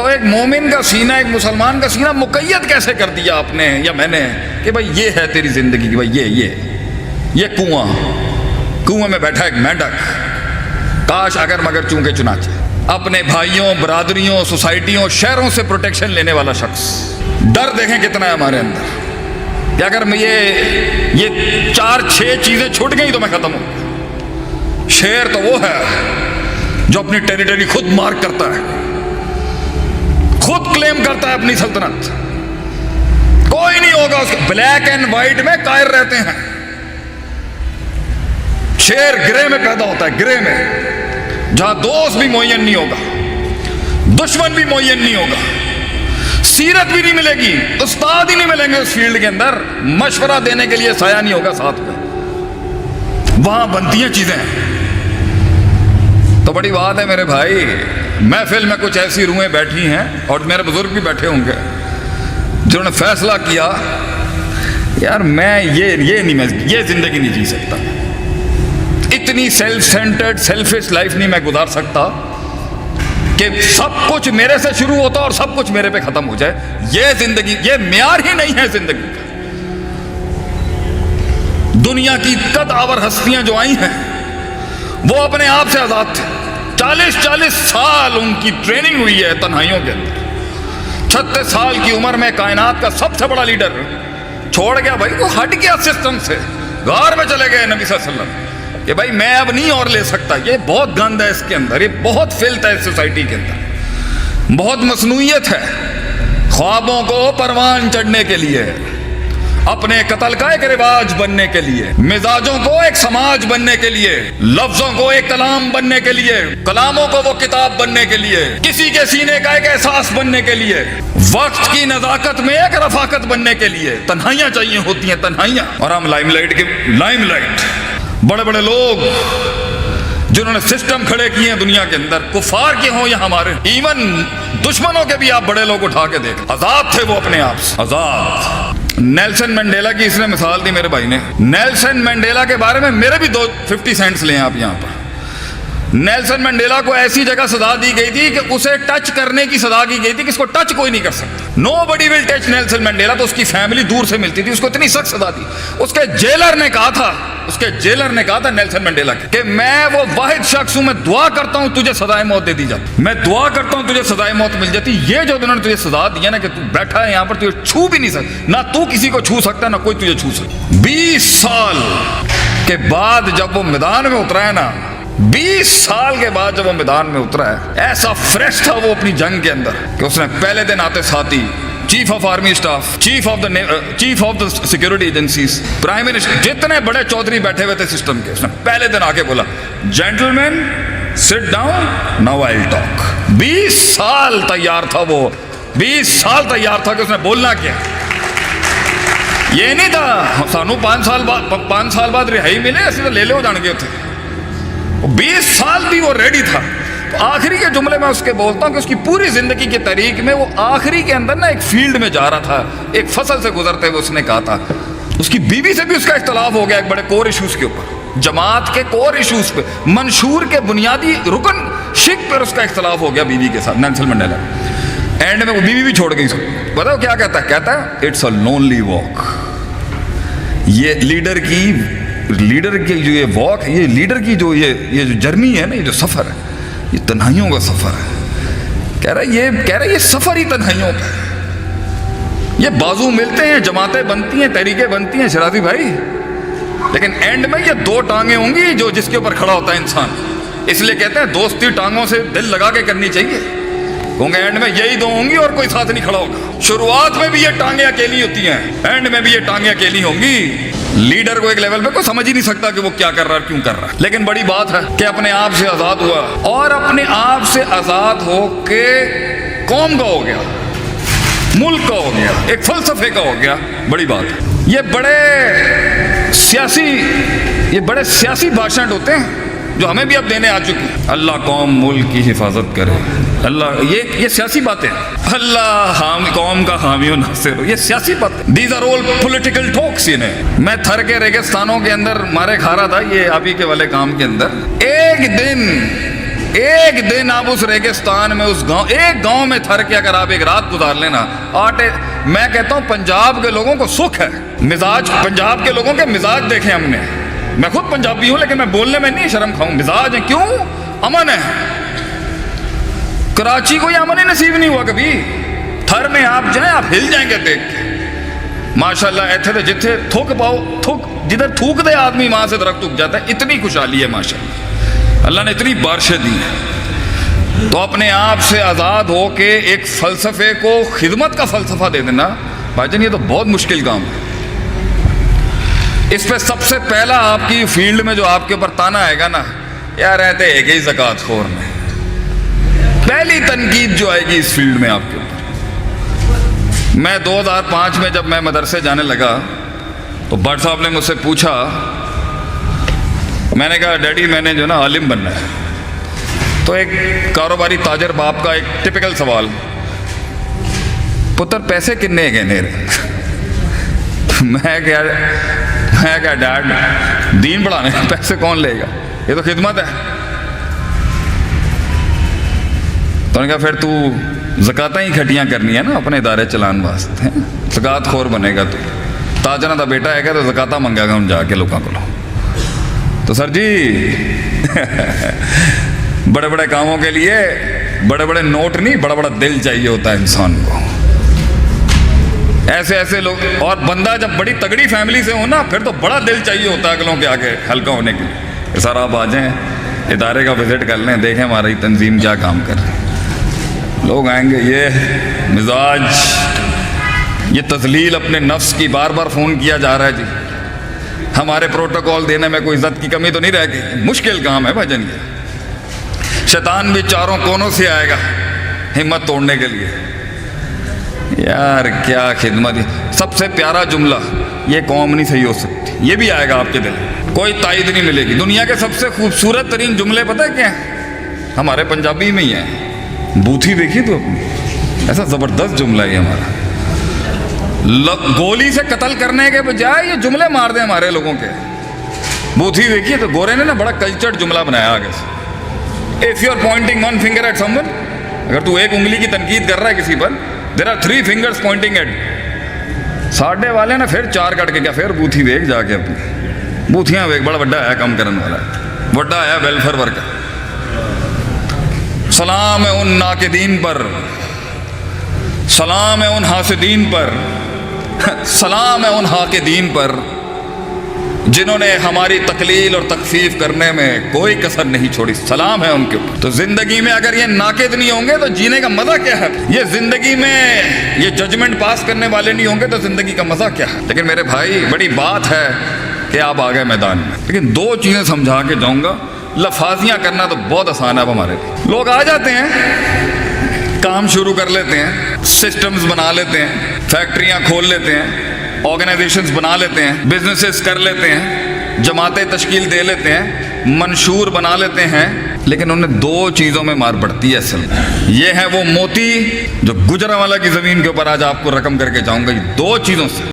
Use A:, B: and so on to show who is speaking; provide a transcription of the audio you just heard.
A: تو ایک مومن کا سینہ، ایک مسلمان کا سینہ مقید کیسے کر دیا آپ نے یا میں نے کہ بھائی یہ ہے تیری زندگی کی، بھائی یہ کنواں میں بیٹھا ایک مینڈک، کاش اگر مگر چونکے چنانچہ، اپنے بھائیوں، برادریوں، سوسائٹیوں، شہروں سے پروٹیکشن لینے والا شخص۔ ڈر دیکھیں کتنا ہے ہمارے اندر کہ اگر میں یہ 4-6 چیزیں چھوٹ گئی تو میں ختم ہوں۔ شیر تو وہ ہے جو اپنی ٹیریٹری خود مارک کرتا ہے، خود کلیم کرتا ہے اپنی سلطنت، کوئی نہیں ہوگا اس کے، بلیک اینڈ وائٹ میں قائر رہتے ہیں۔ شیر گرے میں پیدا ہوتا ہے، گرے میں، جہاں دوست بھی معین نہیں ہوگا، دشمن بھی معین نہیں ہوگا، سیرت بھی نہیں ملے گی، استاد ہی نہیں ملیں گے اس فیلڈ کے اندر، مشورہ دینے کے لیے سایہ نہیں ہوگا ساتھ میں، وہاں بنتی ہیں چیزیں۔ تو بڑی بات ہے میرے بھائی، محفل میں کچھ ایسی روحیں بیٹھی ہیں اور میرے بزرگ بھی بیٹھے ہوں گے جنہوں نے فیصلہ کیا یار میں یہ زندگی نہیں جی سکتا، اتنی سیلف سینٹرڈ سیلفش لائف نہیں میں گزار سکتا کہ سب کچھ میرے سے شروع ہوتا اور سب کچھ میرے پہ ختم ہو جائے۔ یہ زندگی، یہ معیار ہی نہیں ہے زندگی کا۔ دنیا کی قد آور ہستیاں جو آئی ہیں وہ اپنے آپ سے آزاد تھے، 40 سال ان کی ٹریننگ ہوئی ہے تنہائیوں کے اندر۔ 36 سال کی عمر میں کائنات کا سب سے بڑا لیڈر چھوڑ گیا بھائی، وہ ہٹ گیا سسٹم سے، غار میں چلے گئے نبی صلی اللہ علیہ وسلم کہ بھائی میں اب نہیں اور لے سکتا، یہ بہت گند ہے اس کے اندر، یہ بہت فلت ہے اس سوسائٹی کے اندر، بہت مصنوعیت ہے، خوابوں کو پروان چڑھنے کے لیے، اپنے قتل کا ایک رواج بننے کے لیے، مزاجوں کو ایک سماج بننے کے لیے، لفظوں کو ایک کلام بننے کے لیے، کلاموں کو وہ کتاب بننے کے لیے، کسی کے سینے کا ایک احساس بننے کے لیے، وقت کی نزاکت میں ایک رفاقت بننے کے لیے تنہائیاں چاہیے ہوتی ہیں، تنہائیاں۔ اور ہم لائم لائٹ بڑے بڑے لوگ جنہوں نے سسٹم کھڑے کیے ہیں دنیا کے اندر، کفار کے ہوں یا ہمارے، ایون دشمنوں کے بھی آپ بڑے لوگ اٹھا کے دیکھ، آزاد تھے وہ اپنے آپ سے، آزاد۔ نیلسن منڈیلا کی اس نے مثال دی میرے بھائی نے۔ نیلسن منڈیلا کے بارے میں میرے بھی 50 سینٹس لیں آپ یہاں پر۔ نیلسن منڈیلا کو ایسی جگہ سزا دی گئی تھی کہ اسے ٹچ کرنے کی سزا کی گئی تھی کہ اس کو ٹچ کوئی نہیں کر سکتا، نو بڈی ول ٹچ نیلسن منڈیلا۔ تو اس کی فیملی دور سے ملتی تھی، اس کو اتنی سخت سزا دی۔ اس کے جیلر نے کہا تھا نیلسن منڈیلا کہ میں وہ واحد شخص ہوں، میں دعا کرتا ہوں تجھے سزائے موت دے دی جاتی، میں دعا کرتا ہوں تجھے سزائے موت مل جاتی۔ یہ جو انہوں نے تجھے سزا دی ہے نا کہ تو بیٹھا ہے یہاں پر، تجھے چھو بھی نہیں سکتا، نہ تو کسی کو چھو سکتا نہ کوئی تجھے چھو سکتا۔ 20 سال کے بعد جب وہ میدان میں اترا ہے نا، 20 سال کے بعد جب وہ میدان میں اترا ہے، ایسا فریش تھا وہ اپنی جنگ کے اندر کہ اس نے پہلے دن آتے ساتھی، chief of army staff, chief of the security agencies, prime minister, جتنے بڑے چودھری بیٹھے ہوئے تھے سسٹم کے، اس نے پہلے دن آ کے بولا gentleman sit down now I will talk. 20 سال تیار تھا وہ، 20 سال تیار تھا کہ اس نے بولنا کیا۔ یہ نہیں تھا سانو 5 سال بعد رہائی ملے، اسی تو لے لے ہو جان گے تھے۔ 20 سال بھی وہ ریڈی تھا۔ آخری کے جملے میں اس کے بولتا ہوں کہ اس کی پوری زندگی کی تاریخ میں وہ آخری کے اندر نا ایک فیلڈ میں جا رہا تھا، ایک فصل سے گزرتے ہوئے اس نے کہا تھا، اس کی بیوی سے بھی اس کا اختلاف ہو گیا ایک بڑے کور ایشوز کے اوپر، جماعت کے کور ایشوز پہ، منشور کے بنیادی رکن شک پر اس کا اختلاف ہو گیا بیوی کے ساتھ، نیلسن منڈیلا۔ اینڈ میں وہ بیوی بھی چھوڑ گئی اس کو۔ بتاؤ کیا کہتا ہے اٹس اے لونلی واک۔ یہ لیڈر کی جو یہ واک، یہ لیڈر کی جو یہ جو جرنی ہے نا، یہ جو سفر ہے، یہ تنہائیوں کا سفر ہے۔ کہہ رہا یہ سفر ہی تنہائیوں کا ہے۔ یہ بازو ملتے ہیں، جماعتیں بنتی ہیں، تحریکیں بنتی ہیں شرازی بھائی، لیکن اینڈ میں یہ 2 ٹانگیں ہوں گی جو جس کے اوپر کھڑا ہوتا ہے انسان۔ اس لیے کہتے ہیں دوستی ٹانگوں سے دل لگا کے کرنی چاہیے، کیونکہ اینڈ میں یہی 2 ہوں گی اور کوئی ساتھ نہیں کھڑا ہوگا۔ شروعات میں بھی یہ ٹانگیں اکیلی ہوتی ہیں، اینڈ میں بھی یہ ٹانگیں اکیلی ہوں گی۔ لیڈر کو ایک لیول پہ کوئی سمجھ ہی نہیں سکتا کہ وہ کیا کر رہا ہے، کیوں کر رہا ہے، لیکن بڑی بات ہے کہ اپنے آپ سے آزاد ہوا، اور اپنے آپ سے آزاد ہو کے قوم کا ہو گیا، ملک کا ہو گیا، ایک فلسفے کا ہو گیا۔ بڑی بات ہے۔ یہ بڑے سیاسی بھاشن ہوتے ہیں جو ہمیں بھی اب دینے آ چکے ہیں۔ اللہ قوم ملک کی حفاظت کرے، اللہ، یہ سیاسی باتیں، اللہ قوم کا حامی و ناصر ہو، یہ سیاسی باتیں۔ دیز آر آل پولیٹیکل ٹاکس۔ میں تھر کے ریگستانوں کے اندر مارے کھا رہا تھا یہ آپ ہی کے والے کام کے اندر، ایک دن ایک دن آپ اس ریگستان میں اس گاؤں ایک گاؤں میں تھر کے اگر آپ ایک رات گزار لینا آٹے میں کہتا ہوں پنجاب کے لوگوں کو سکھ ہے مزاج پنجاب کے لوگوں کے مزاج دیکھے ہم نے میں خود پنجابی ہوں لیکن میں بولنے میں نہیں شرم کھاؤں مزاج ہیں کیوں امن ہے کراچی کو یہ امن ہی نصیب نہیں ہوا کبھی تھر میں آپ جائیں آپ ہل جائیں گے دیکھ کے ماشاءاللہ ایتھے دے جتھے تھوک پاؤ تھوک جدھر تھوک دے آدمی وہاں سے درخت اگ جاتا ہے اتنی خوشحالی ہے ماشاءاللہ اللہ نے اتنی بارشیں دی ہیں تو اپنے آپ سے آزاد ہو کے ایک فلسفے کو خدمت کا فلسفہ دے دینا بھائی جان یہ تو بہت مشکل کام ہے اس پہ سب سے پہلا آپ کی فیلڈ میں جو آپ کے اوپر تانا آئے گا نا یار رہتے ایک ہی زکوٰۃ خور میں پہلی تنقید جو آئے گی اس فیلڈ میں آپ کے اوپر میں 2005 میں جب میں مدرسے جانے لگا تو بٹ صاحب نے مجھ سے پوچھا میں نے کہا ڈیڈی میں نے جو نا عالم بننا ہے تو ایک کاروباری تاجر باپ کا ایک ٹپیکل سوال پتر پیسے کتنے گئے میرے میں کہا ڈیڈ دین پڑھانے پیسے کون لے گا یہ تو خدمت ہے تو نے کہا پھر تو زکاتیں ہی کھٹیاں کرنی ہے نا اپنے ادارے چلان واسطے زکات خور بنے گا تو تاجرہ دا بیٹا ہے کہ تو زکاتہ منگا گا ہم جا کے لوگوں کو تو سر جی بڑے بڑے کاموں کے لیے بڑے بڑے نوٹ نہیں بڑا بڑا دل چاہیے ہوتا ہے انسان کو ایسے ایسے لوگ اور بندہ جب بڑی تگڑی فیملی سے ہو نا پھر تو بڑا دل چاہیے ہوتا ہے اگلوں کے آگے ہلکا ہونے کے لیے سر آپ آ جائیں ادارے کا وزٹ کر لیں دیکھیں ہماری تنظیم کیا کام کر رہی ہے لوگ آئیں گے یہ مزاج یہ تذلیل اپنے نفس کی بار بار فون کیا جا رہا ہے جی ہمارے پروٹوکول دینے میں کوئی عزت کی کمی تو نہیں رہ گئی مشکل کام ہے بھجن یہ شیطان بھی چاروں کونوں سے آئے گا ہمت توڑنے کے لیے یار کیا خدمت سب سے پیارا جملہ یہ قوم نہیں صحیح ہو سکتی یہ بھی آئے گا آپ کے دل کوئی تائید نہیں ملے گی دنیا کے سب سے خوبصورت ترین جملے پتہ ہے کیا ہیں ہمارے پنجابی میں ہی ہیں بوتھی دیکھی تو اپنی ایسا زبردست جملہ ہے ہمارا گولی سے قتل کرنے کے بجائے یہ جملے مار دیں ہمارے لوگوں کے بوتھی دیکھیے تو گورے نے نا بڑا کلچرڈ جملہ بنایا آگے سے if you are pointing one finger at someone اگر تو ایک انگلی کی تنقید کر رہا ہے کسی پر there are 3 fingers pointing at ساڈے والے نا پھر 4 کٹ کے کیا پھر بوتھی ویک جا کے اپنی بوتھیاں ویک بڑا بڑا ہے کم کرنے والا بڑا ہے ویلفیئر ورکر سلام ہے ان ناقدین پر سلام ہے ان حاسدین پر سلام ہے ان حاقدین پر جنہوں نے ہماری تقلیل اور تخفیف کرنے میں کوئی کسر نہیں چھوڑی سلام ہے ان کے اوپر تو زندگی میں اگر یہ ناقد نہیں ہوں گے تو جینے کا مزہ کیا ہے یہ زندگی میں یہ ججمنٹ پاس کرنے والے نہیں ہوں گے تو زندگی کا مزہ کیا ہے لیکن میرے بھائی بڑی بات ہے کہ آپ آ گئے میدان میں لیکن 2 چیزیں سمجھا کے جاؤں گا لفاظیاں کرنا تو بہت آسان ہے اب ہمارے لیے لوگ آ جاتے ہیں کام شروع کر لیتے ہیں سسٹمز بنا لیتے ہیں فیکٹریاں کھول لیتے ہیں آرگنائزیشنز بنا لیتے ہیں بزنسز کر لیتے ہیں جماعتیں تشکیل دے لیتے ہیں منشور بنا لیتے ہیں لیکن انہیں 2 چیزوں میں مار پڑتی ہے اصل میں یہ ہے وہ موتی جو گجرانوالہ کی زمین کے اوپر آج آپ کو رقم کر کے جاؤں گا یہ 2 چیزوں سے